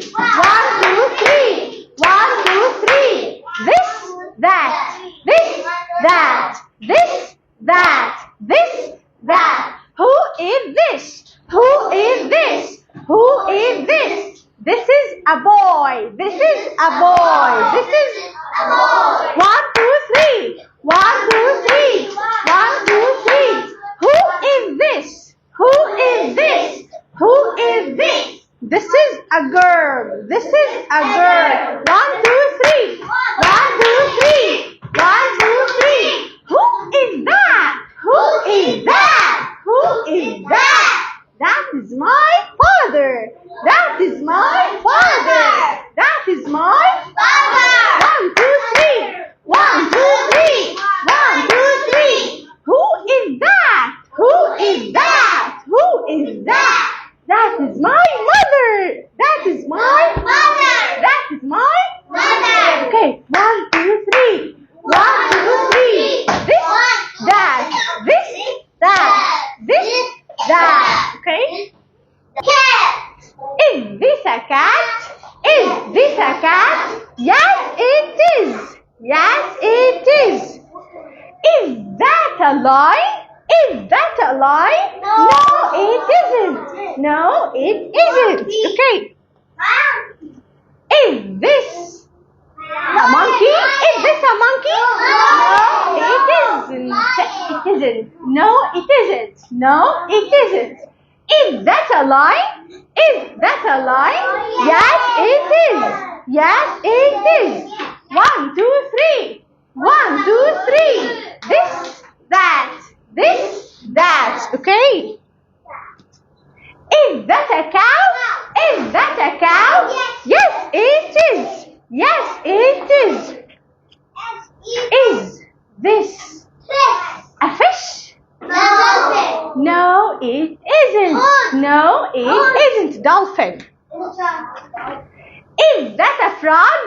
three. 1, 2, 3. 1, 2, 3. This, that. This, that. This, that. This, that. Who is this? Who is this? Who is this? This is a boy. This is a boy. This is a boy. 1, 2, 3. 1, 2, 3. 1, 2, 3. Who is this? Who is this? Who is this? This is a girl. This is a girl. 1, 2, 3. 1, 2, 3. 1, 2, 3. Who is that? Who is that? Who is that? That is my father. That is my father. That is my father. 1, 2, 3. 1, 2, 3. 1, 2, 3. Who is that? Who is that? Who is that? That is my mother. That is my mother. That is my mother. Okay. 1, 2, 3. 1, 2, 3. This, that. This, that. This, that. Okay. Cat. Is this a cat? Is this a cat? Yes, it is. Yes, it is. Is that a lion? Is that a lion? No, it isn't. No, it isn't. Okay. Is this a monkey? Is this a monkey? No, it isn't. It isn't. No, it isn't. No, it isn't. Is that a lion? Is that a lion? Yes, it is. Yes, it is. 1, 2, 3. 1, 2, 3. This, that. This, that. Okay. Is that a cow? Is that a cow? Yes, it is. Yes, it is. Is this a fish? No, it isn't. No, it isn't. Dolphin. Is that a frog?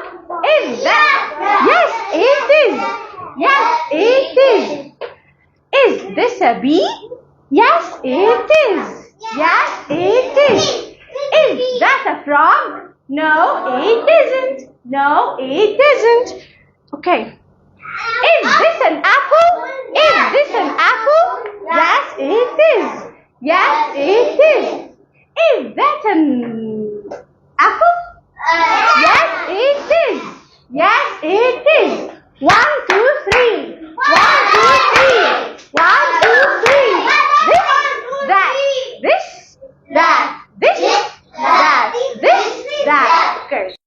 Is that? Yes, it is. Yes, it is. Is this a bee? Yes, it is. Yes, it is. Is that a frog? No, it isn't. No, it isn't. Okay. Is this an apple? Is this an apple? Yes, it is. Yes, it is. Is that an apple? Yes, it is. Yes, it is. 1, 2, 3. 1, 2, 3. 1, 2, 3. This, that. This, that. This, that. This, that. Okay.